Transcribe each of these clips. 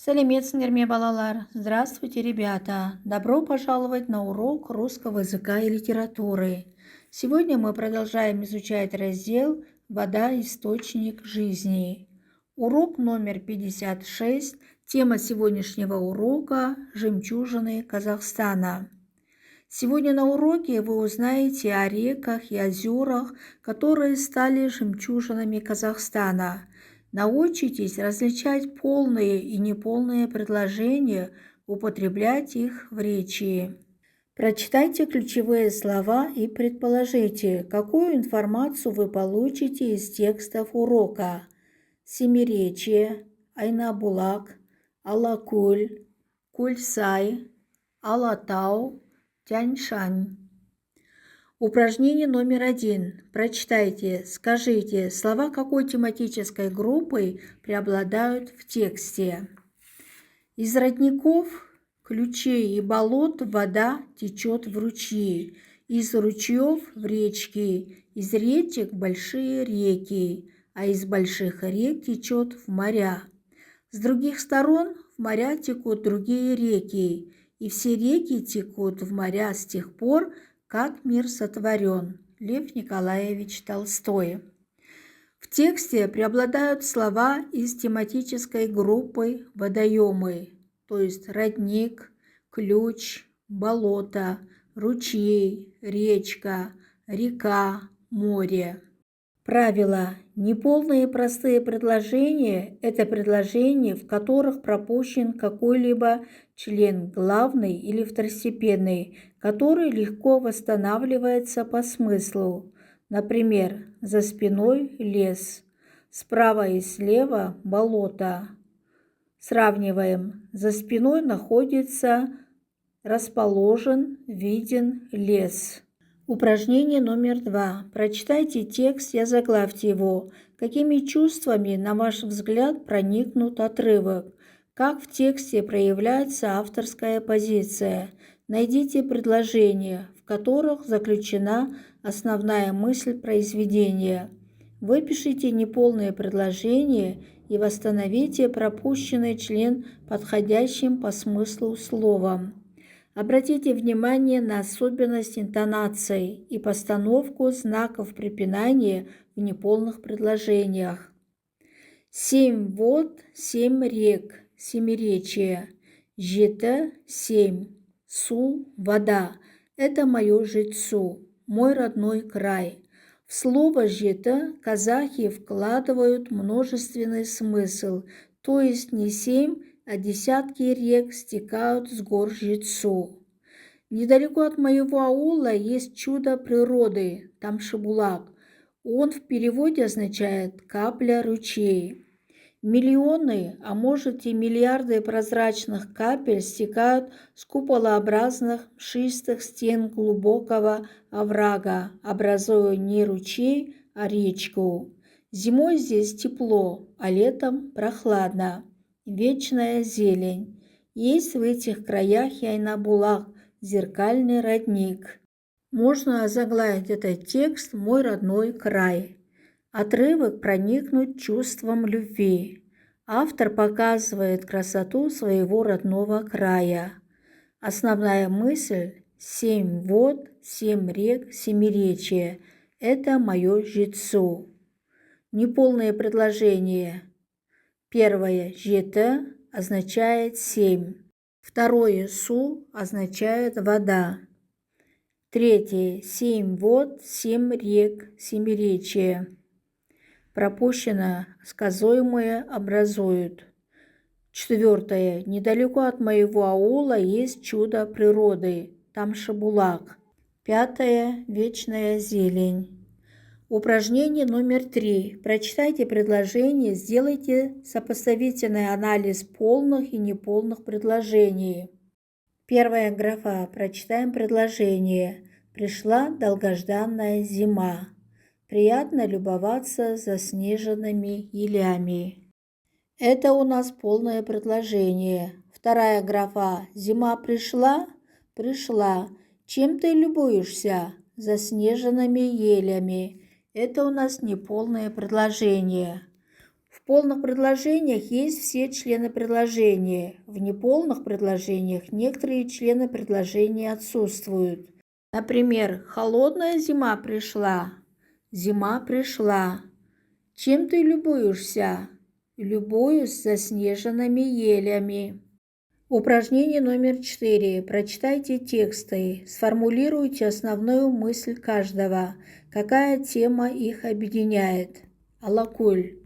Сәлеметсіңдер ме, балалар? Здравствуйте, ребята! Добро пожаловать на урок русского языка и литературы. Сегодня мы продолжаем изучать раздел «Вода– источник жизни». Урок номер 56. Тема сегодняшнего урока – «Жемчужины Казахстана». Сегодня на уроке вы узнаете о реках и озерах, которые стали жемчужинами Казахстана. Научитесь различать полные и неполные предложения, употреблять их в речи. Прочитайте ключевые слова и предположите, какую информацию вы получите из текстов урока. Семиречье, Айнабулак, Алакуль, Кульсай, Алатау, Тяньшань. Упражнение номер 1. Прочитайте, скажите, слова какой тематической группы преобладают в тексте. Из родников, ключей и болот вода течет в ручьи, из ручьев в речки, из речек большие реки, а из больших рек течет в моря. С других сторон в моря текут другие реки, и все реки текут в моря с тех пор, как мир сотворен. Лев Николаевич Толстой. В тексте преобладают слова из тематической группы водоемы, то есть родник, ключ, болото, ручей, речка, река, море. Правило. Неполные простые предложения – это предложения, в которых пропущен какой-либо член главный или второстепенный, который легко восстанавливается по смыслу. Например, за спиной лес, справа и слева болото. Сравниваем. За спиной находится, расположен, виден лес. Упражнение номер 2. Прочитайте текст и озаглавьте его. Какими чувствами, на ваш взгляд, проникнут отрывок? Как в тексте проявляется авторская позиция? Найдите предложения, в которых заключена основная мысль произведения. Выпишите неполные предложения и восстановите пропущенный член подходящим по смыслу словом. Обратите внимание на особенность интонации и постановку знаков препинания в неполных предложениях. 7 вод, 7 рек, семиречье. Жеті, 7. Су, вода. Это мое Жетісу, мой родной край. В слово «жеті» казахи вкладывают множественный смысл, то есть не 7, а десятки рек стекают с гор Жетісу. Недалеко от моего аула есть чудо природы, Тамшыбулак. Он в переводе означает «капля ручей». Миллионы, а может и миллиарды прозрачных капель стекают с куполообразных мшистых стен глубокого оврага, образуя не ручей, а речку. Зимой здесь тепло, а летом прохладно. Вечная зелень. Есть в этих краях и Айнабулак, зеркальный родник. Можно озаглавить этот текст «Мой родной край». Отрывок проникнут чувством любви. Автор показывает красоту своего родного края. Основная мысль – 7 вод, 7 рек, семиречье – это мое Жетісу. Неполные предложения. Первое – жеті означает 7. Второе – су означает вода. Третье – 7 вод, 7 рек, семиречье. Пропущено сказуемое образуют. Четвертое. Недалеко от моего аула есть чудо природы, Тамшыбулак. Пятое. Вечная зелень. Упражнение номер 3. Прочитайте предложение, сделайте сопоставительный анализ полных и неполных предложений. Первая графа. Прочитаем предложение. Пришла долгожданная зима. Приятно любоваться заснеженными елями. Это у нас полное предложение. Вторая графа. Зима пришла? Пришла. Чем ты любуешься? Заснеженными елями. Это у нас неполное предложение. В В полных предложениях есть все члены предложения. В неполных предложениях некоторые члены предложения отсутствуют. Например, холодная зима пришла. Зима пришла. Чем ты любуешься? Любуюсь заснеженными елями. Упражнение номер 4. Прочитайте тексты. Сформулируйте основную мысль каждого. Какая тема их объединяет? Алакуль.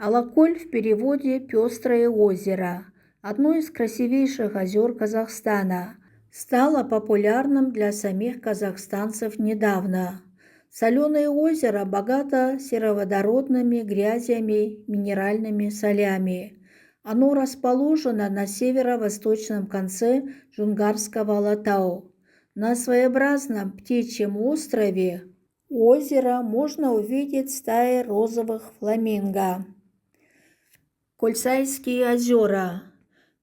Алакуль в переводе «пестрое озеро». Одно из красивейших озер Казахстана. Стало популярным для самих казахстанцев недавно. Соленое озеро богато сероводородными грязями, минеральными солями. Оно расположено на северо-восточном конце Джунгарского Алатау. На своеобразном птичьем острове у озера можно увидеть стаи розовых фламинго. Кольцайские озера.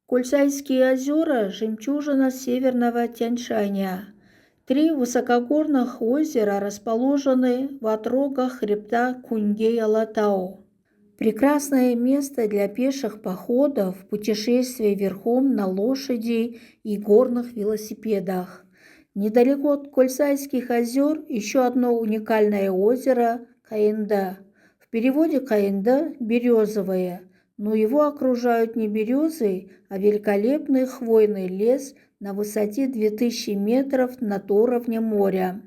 Кольцайские озера – жемчужина северного Тянь-Шаня. 3 высокогорных озера расположены в отрогах хребта Кунгей-Алатау. Прекрасное место для пеших походов, путешествий верхом на лошади и горных велосипедах. Недалеко от Кольцайских озер еще одно уникальное озеро – Каинда. В переводе Каинда – березовое, но его окружают не березы, а великолепный хвойный лес на высоте 2000 метров над уровнем моря.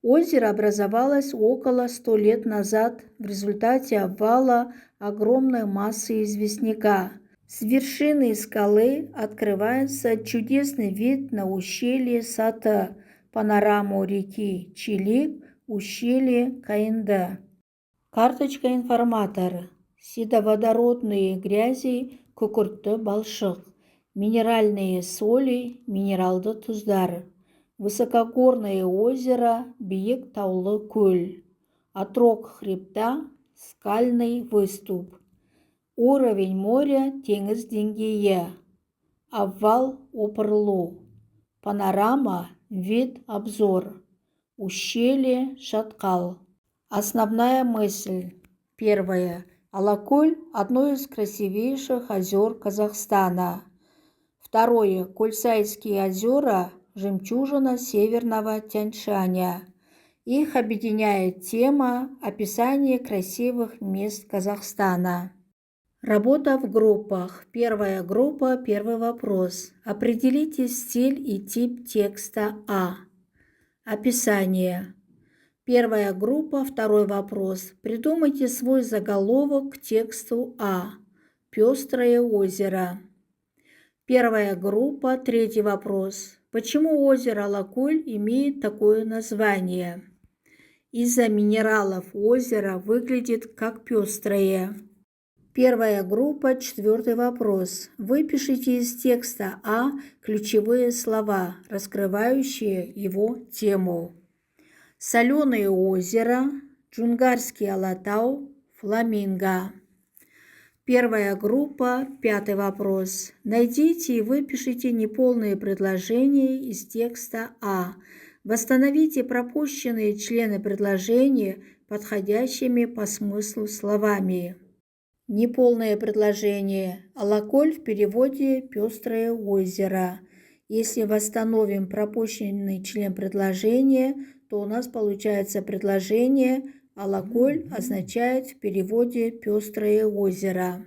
Озеро образовалось около 100 лет назад в результате обвала огромной массы известняка. С вершины скалы открывается чудесный вид на ущелье Сата, панораму реки Чилик, ущелье Каинда. Карточка информатора. Седоводородные грязи, күкіртті балшық, минеральные соли, минералды тұздар, высокогорное озеро, биік таулы көл, отрог хребта, скальный выступ, уровень моря, теңіз деңгейі, обвал, опырылу, панорама, вид, обзор, ущелье, шаткал. Основная мысль. Первое. Алакуль – одно из красивейших озер Казахстана. Второе. Кольцайские озера – жемчужина северного Тянь-Шаня. Их объединяет тема описания красивых мест Казахстана. Работа в группах. Первая группа, первый вопрос. Определите стиль и тип текста А. Описание. Первая группа, второй вопрос. Придумайте свой заголовок к тексту А. Пестрое озеро. Первая группа, третий вопрос. Почему озеро Алакуль имеет такое название? Из-за минералов озеро выглядит как пестрое. Первая группа, четвертый вопрос. Выпишите из текста А ключевые слова, раскрывающие его тему. Соленое озеро, Джунгарский Алатау, фламинго. Первая группа, пятый вопрос. Найдите и выпишите неполные предложения из текста А. Восстановите пропущенные члены предложения подходящими по смыслу словами. Неполное предложение. Алакуль в переводе «пестрое озеро». Если восстановим пропущенный член предложения, то у нас получается предложение «Алакуль» означает в переводе «пестрое озеро».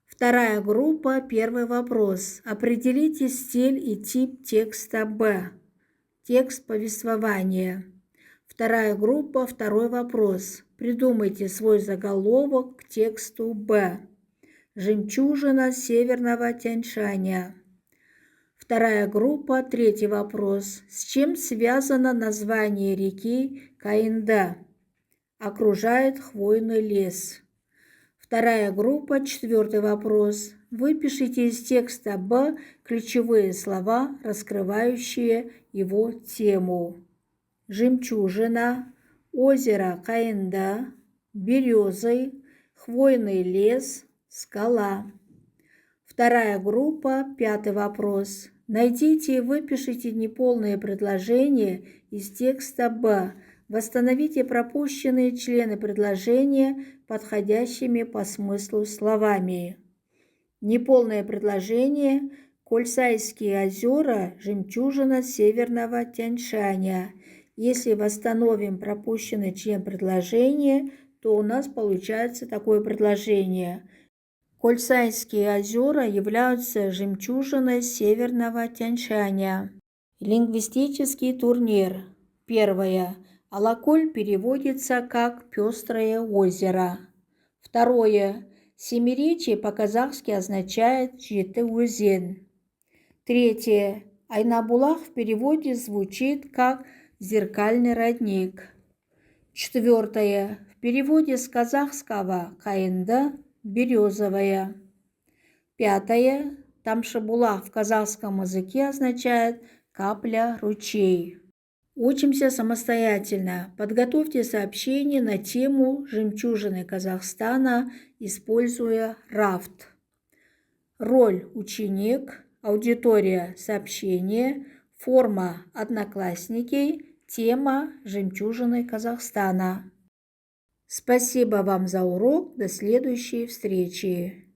Вторая группа, первый вопрос. Определите стиль и тип текста Б. Текст повествования. Вторая группа, второй вопрос. Придумайте свой заголовок к тексту Б. Жемчужина северного Тянь-Шаня. Вторая группа, третий вопрос. С чем связано название реки Каинда? Окружает хвойный лес. Вторая группа, четвертый вопрос. Выпишите из текста Б ключевые слова, раскрывающие его тему. Жемчужина, озеро Каинда, березы, хвойный лес, скала. Вторая группа, пятый вопрос. Найдите и выпишите неполные предложения из текста Б, Восстановите пропущенные члены предложения подходящими по смыслу словами. Неполное предложение: Кольсайские озера – жемчужина северного Тянь-Шаня. Если восстановим пропущенный член предложения, то у нас получается такое предложение: Кольсайские озера являются жемчужиной северного Тянь-Шаня. Лингвистический турнир. Первое. Алаколь переводится как «пестрое озеро». Второе. Семиречие по-казахски означает «жеті өзен». Третье. Айнабулах в переводе звучит как «зеркальный родник». Четвертое. В переводе с казахского «кайынды» – «березовая». Пятое. Тамшыбулах в казахском языке означает «капля, ручей». Учимся самостоятельно. Подготовьте сообщение на тему «Жемчужины Казахстана», используя рафт. Роль – ученик, аудитория – сообщение, форма – одноклассники, тема – «Жемчужины Казахстана». Спасибо вам за урок. До следующей встречи.